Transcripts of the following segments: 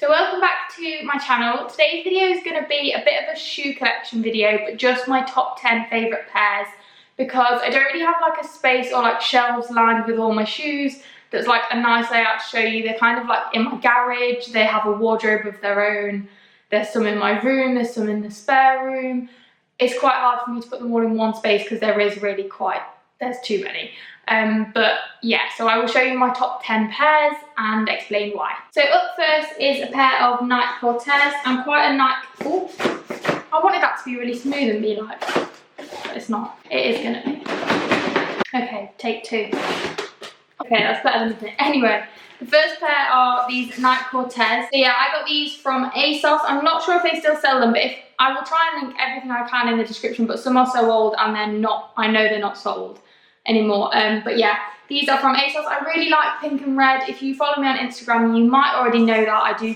So welcome back to my channel. Today's video is going to be a bit of a shoe collection video, but just my top 10 favourite pairs, because I don't really have like a space or like shelves lined with all my shoes that's like a nice layout to show you. They're kind of like in my garage, they have a wardrobe of their own, there's some in my room, there's some in the spare room. It's quite hard for me to put them all in one space because there's too many. But yeah, so I will show you my top 10 pairs and explain why. So up first is a pair of Nike Cortez. I'm quite a Nike, I wanted that to be really smooth and be like, but it's not. It is gonna be. Okay, take two. Okay, that's better than it. Anyway, the first pair are these Nike Cortez. So yeah, I got these from ASOS. I'm not sure if they still sell them, but I will try and link everything I can in the description, but some are so old and they're not, I know they're not sold anymore. But yeah, these are from ASOS. I really like pink and red. If you follow me on Instagram, you might already know that I do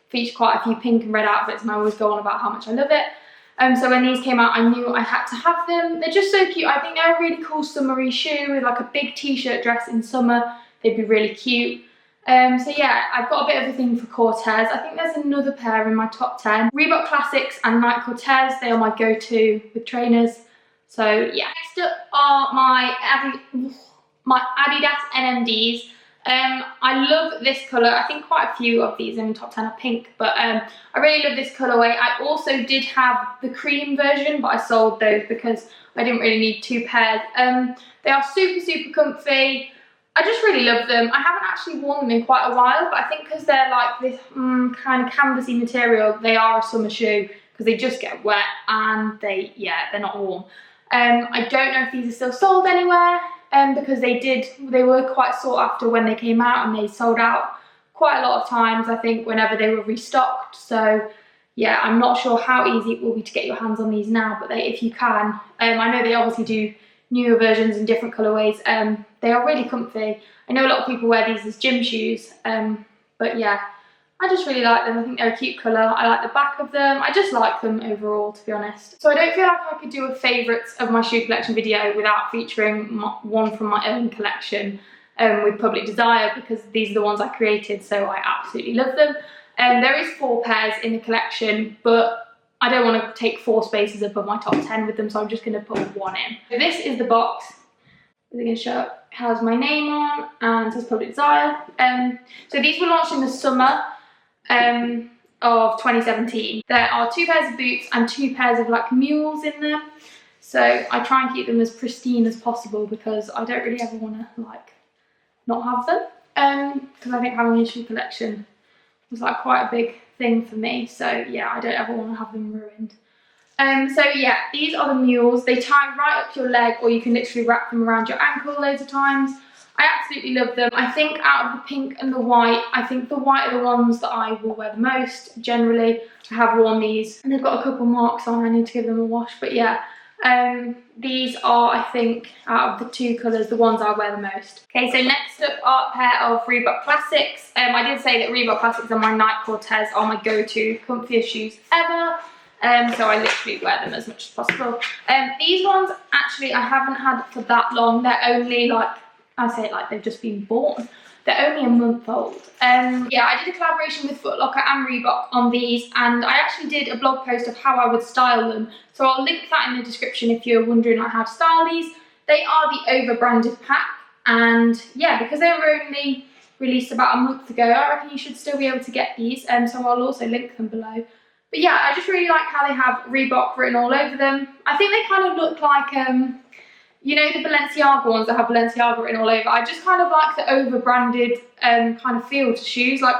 feature quite a few pink and red outfits, and I always go on about how much I love it. So when these came out, I knew I had to have them. They're just so cute. I think they're a really cool summery shoe with like a big t-shirt dress in summer. They'd be really cute. So yeah, I've got a bit of a thing for Cortez. I think there's another pair in my top 10. Reebok Classics and Nike Cortez. They are my go-to with trainers. So yeah. Next up are my Adidas NMDs. I love this colour. I think quite a few of these in the top 10 are pink, but I really love this colourway. I also did have the cream version, but I sold those because I didn't really need two pairs. They are super, super comfy. I just really love them. I haven't actually worn them in quite a while, but I think because they're like this kind of canvasy material, they are a summer shoe because they just get wet and they're not warm. I don't know if these are still sold anywhere, because they were quite sought after when they came out, and they sold out quite a lot of times, I think, whenever they were restocked. So yeah, I'm not sure how easy it will be to get your hands on these now, but if you can, I know they obviously do newer versions in different colourways. They are really comfy. I know a lot of people wear these as gym shoes, but yeah, I just really like them. I think they're a cute colour. I like the back of them. I just like them overall, to be honest. So I don't feel like I could do a favourites of my shoe collection video without featuring one from my own collection with Public Desire, because these are the ones I created, so I absolutely love them. There is 4 pairs in the collection, but I don't want to take 4 spaces above my top 10 with them, so I'm just going to put 1 in. So this is the box. They're going to show up. It has my name on and says Public Desire. So these were launched in the summer of 2017. There are 2 pairs of boots and 2 pairs of like mules in there. So I try and keep them as pristine as possible because I don't really ever want to like not have them. Because I think having a shoe collection was like quite a big thing for me. So yeah, I don't ever want to have them ruined. So yeah, these are the mules. They tie right up your leg, or you can literally wrap them around your ankle loads of times. I absolutely love them. I think out of the pink and the white, I think the white are the ones that I will wear the most generally. I have worn these and they've got a couple marks on. I need to give them a wash, but yeah. These are, I think, out of the 2 colours, the ones I wear the most. Okay, so next up are a pair of Reebok Classics. I did say that Reebok Classics and my Nike Cortez are my go-to comfiest shoes ever. So I literally wear them as much as possible. These ones, actually, I haven't had for that long. They're only like, I say it like they've just been born. They're only a month old. Yeah, I did a collaboration with Foot Locker and Reebok on these, and I actually did a blog post of how I would style them. So I'll link that in the description if you're wondering like how to style these. They are the over-branded pack, and yeah, because they were only released about a month ago, I reckon you should still be able to get these, so I'll also link them below. But yeah, I just really like how they have Reebok written all over them. I think they kind of look like, you know, the Balenciaga ones that have Balenciaga written all over. I just kind of like the over-branded kind of feel to shoes, like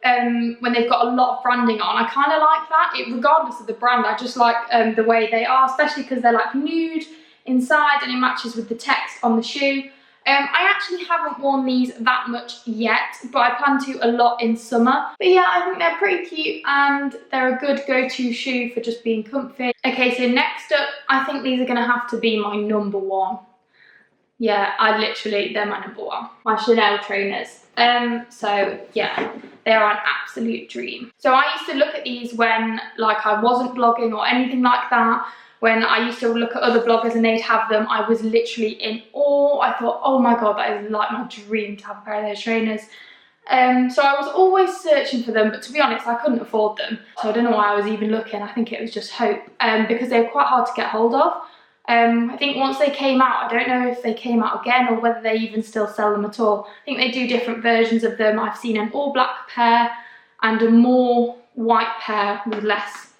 when they've got a lot of branding on. I kind of like that, regardless of the brand. I just like the way they are, especially because they're like nude inside and it matches with the text on the shoe. I actually haven't worn these that much yet, but I plan to a lot in summer. But yeah, I think they're pretty cute and they're a good go-to shoe for just being comfy. Okay, so next up, I think these are going to have to be my number 1. Yeah, they're my number 1. My Chanel trainers. So yeah, they are an absolute dream. So I used to look at these when like I wasn't blogging or anything like that. When I used to look at other bloggers and they'd have them, I was literally in awe. I thought, oh my God, that is like my dream to have a pair of those trainers. So I was always searching for them, but to be honest, I couldn't afford them. So I don't know why I was even looking. I think it was just hope, because they were quite hard to get hold of. I think once they came out, I don't know if they came out again or whether they even still sell them at all. I think they do different versions of them. I've seen an all black pair and a more white pair with less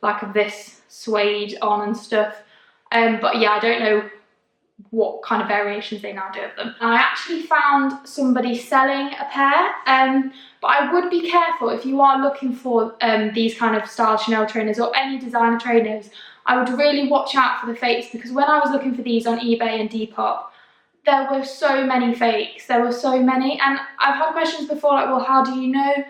like of this suede on and stuff. But yeah, I don't know what kind of variations they now do of them. I actually found somebody selling a pair, but I would be careful if you are looking for these kind of style Chanel trainers or any designer trainers. I would really watch out for the fakes, because when I was looking for these on eBay and Depop, there were so many fakes. There were so many, and I've had questions before like, well, how do you know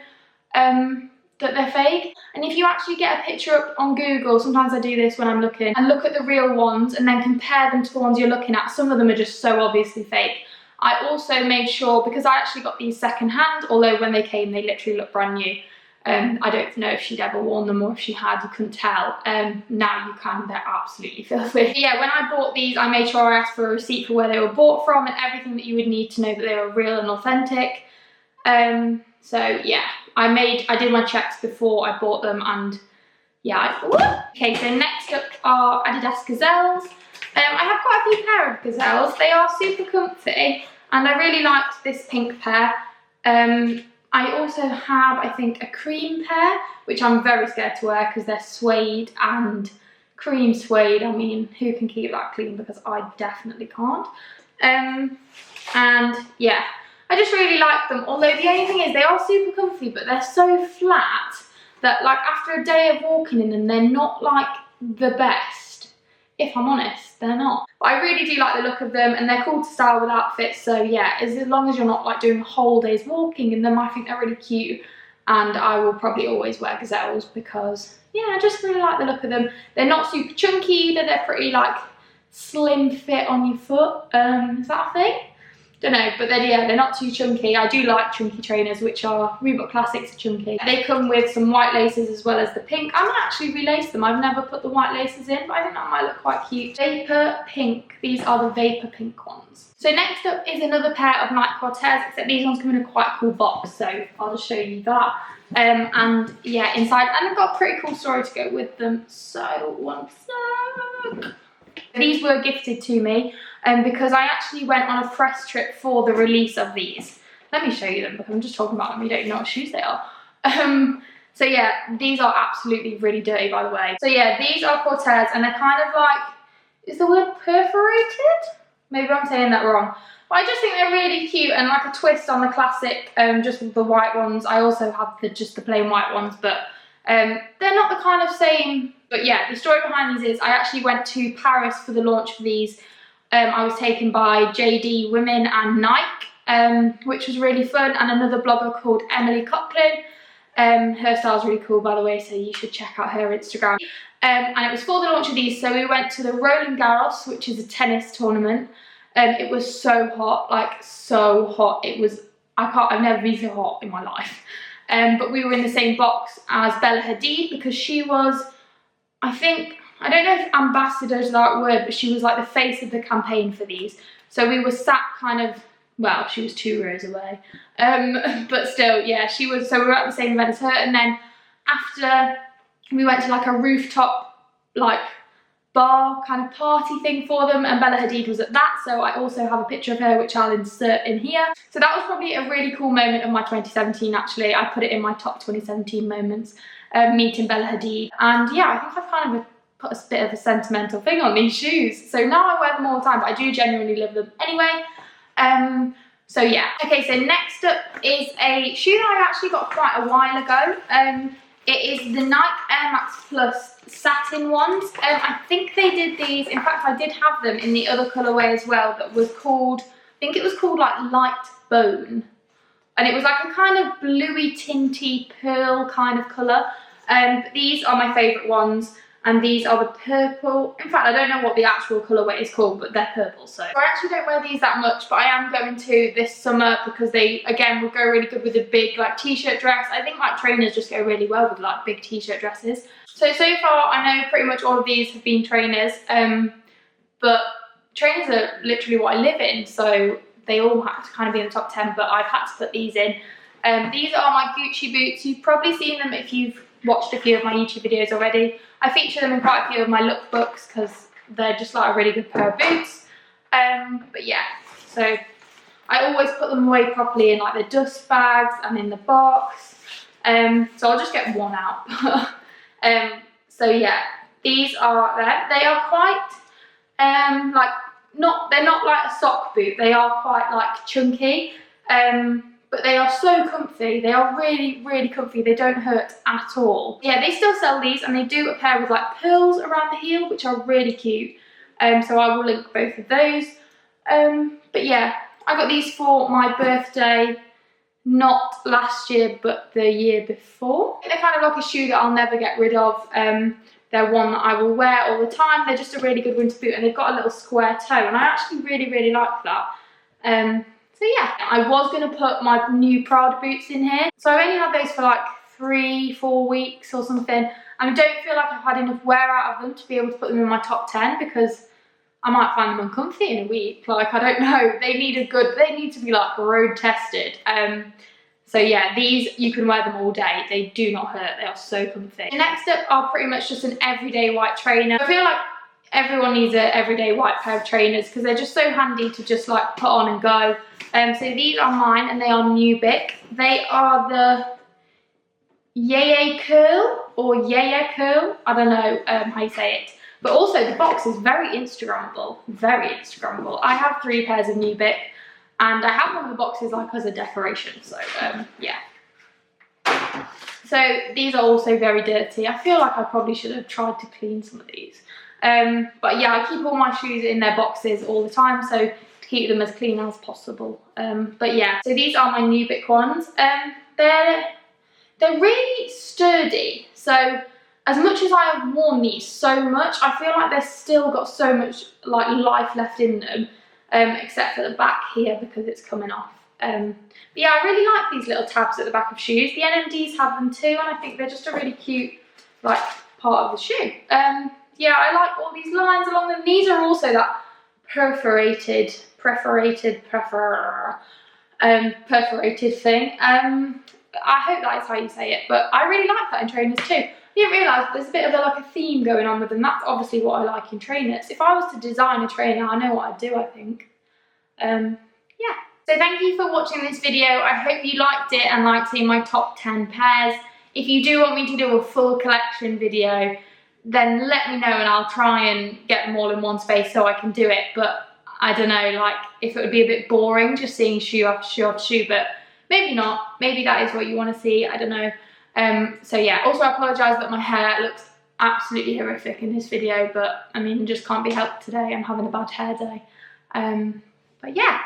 that they're fake? And if you actually get a picture up on Google, sometimes I do this when I'm looking, and look at the real ones and then compare them to the ones you're looking at, some of them are just so obviously fake. I also made sure, because I actually got these second hand, although when they came they literally looked brand new. I don't know if she'd ever worn them, or if she had, you couldn't tell. Now you can, they're absolutely filthy. But yeah, when I bought these, I made sure I asked for a receipt for where they were bought from and everything that you would need to know that they were real and authentic. So yeah, I did my checks before I bought them, and yeah. Okay, so next up are Adidas Gazelles. I have quite a few pair of Gazelles. They are super comfy, and I really liked this pink pair. I also have, I think, a cream pair, which I'm very scared to wear because they're suede, and cream suede, I mean, who can keep that clean? Because I definitely can't. And yeah, I just really like them. Although the only thing is they are super comfy, but they're so flat that like after a day of walking in them, they're not like the best. If I'm honest, they're not. But I really do like the look of them, and they're cool to style with outfits. So yeah, as long as you're not like doing a whole day's walking in them, I think they're really cute. And I will probably always wear Gazelles because yeah, I just really like the look of them. They're not super chunky either. They're pretty like slim fit on your foot. Is that a thing? Don't know, but they're not too chunky. I do like chunky trainers, which are Reebok Classics are chunky. They come with some white laces as well as the pink. I might actually relace them. I've never put the white laces in, but I think that might look quite cute. Vapor pink. These are the Vapor pink ones. So next up is another pair of Nike Cortez, except these ones come in a quite cool box, so I'll just show you that. And yeah, inside, and I've got a pretty cool story to go with them, so one sec. These were gifted to me because I actually went on a press trip for the release of these. Let me show you them because I'm just talking about them. You don't even know what shoes they are. So yeah, these are absolutely really dirty, by the way. So yeah, these are Cortez, and they're kind of like, is the word perforated? Maybe I'm saying that wrong. But I just think they're really cute and like a twist on the classic, just with the white ones. I also have just the plain white ones, but they're not the kind of same. But yeah, the story behind these is I actually went to Paris for the launch of these. I was taken by JD Women and Nike, which was really fun, and another blogger called Emily Coughlin. Her style's really cool, by the way, so you should check out her Instagram. And it was for the launch of these, so we went to the Roland Garros, which is a tennis tournament. It was so hot, like so hot. It was, I've never been so hot in my life. But we were in the same box as Bella Hadid because she was, I don't know if ambassador is the right word, but she was like the face of the campaign for these. So we were sat kind of, well, she was 2 rows away. But still, yeah, she was, so we were at the same event as her. And then after, we went to like a rooftop, like bar kind of party thing for them, and Bella Hadid was at that. So I also have a picture of her, which I'll insert in here. So that was probably a really cool moment of my 2017, actually. I put it in my top 2017 moments, meeting Bella Hadid. And yeah, I think I've kind of put a bit of a sentimental thing on these shoes. So now I wear them all the time, but I do genuinely love them anyway. So yeah. Okay, so next up is a shoe that I actually got quite a while ago. It is the Nike Air Max Plus satin ones. I think they did these, in fact I did have them in the other colourway as well, that was called, I think it was called like Light Bone. And it was like a kind of bluey tinty pearl kind of colour. But these are my favourite ones. And these are the purple. In fact, I don't know what the actual colourway is called, but they're purple. So I actually don't wear these that much, but I am going to this summer because they, again, would go really good with a big like t-shirt dress. I think like trainers just go really well with like big t-shirt dresses. So far, I know pretty much all of these have been trainers, but trainers are literally what I live in. So they all have to kind of be in the top 10, but I've had to put these in. These are my Gucci boots. You've probably seen them if you've watched a few of my YouTube videos already. I feature them in quite a few of my lookbooks because they're just like a really good pair of boots. But yeah, so I always put them away properly in like the dust bags and in the box. So I'll just get one out. So yeah, these are there. They are quite they're not like a sock boot. They are quite like chunky. But they are so comfy. They are really, really comfy. They don't hurt at all. Yeah, they still sell these, and they do a pair with like pearls around the heel, which are really cute. So I will link both of those. But yeah, I got these for my birthday, not last year, but the year before. They're kind of like a shoe that I'll never get rid of. They're one that I will wear all the time. They're just a really good winter boot, and they've got a little square toe, and I actually really, really like that. So yeah, I was going to put my new Prada boots in here. So I've only had those for like 3-4 weeks or something, and I don't feel like I've had enough wear out of them to be able to put them in my top 10 because I might find them uncomfy in a week. Like, I don't know. They need to be like road tested. So yeah, these, you can wear them all day. They do not hurt. They are so comfy. Next up are pretty much just an everyday white trainer. I feel like everyone needs an everyday white pair of trainers because they're just so handy to just like put on and go. So these are mine, and they are Nubic. They are the Yaya Curl or Yaya Curl. I don't know how you say it. But also the box is very Instagrammable. Very Instagrammable. I have 3 pairs of Nubic, and I have one of the boxes like as a decoration. So yeah. So these are also very dirty. I feel like I probably should have tried to clean some of these. But yeah, I keep all my shoes in their boxes all the time, so to keep them as clean as possible. But yeah, so these are my Nubic ones. They're really sturdy. So as much as I have worn these so much, I feel like they've still got so much like life left in them, except for the back here because it's coming off. But yeah, I really like these little tabs at the back of shoes. The NMDs have them too, and I think they're just a really cute like part of the shoe. Yeah, I like all these lines along them. These are also that perforated thing. I hope that is how you say it, but I really like that in trainers too. I didn't realise there's a bit of like a theme going on with them. That's obviously what I like in trainers. If I was to design a trainer, I know what I'd do, I think. Yeah. So thank you for watching this video. I hope you liked it and liked seeing my top 10 pairs. If you do want me to do a full collection video, then let me know and I'll try and get them all in one space so I can do it. But I don't know, like if it would be a bit boring just seeing shoe after shoe after shoe, but maybe not. Maybe that is what you want to see, I don't know. So yeah, also I apologise that my hair looks absolutely horrific in this video, but I mean, it just can't be helped today. I'm having a bad hair day. But yeah,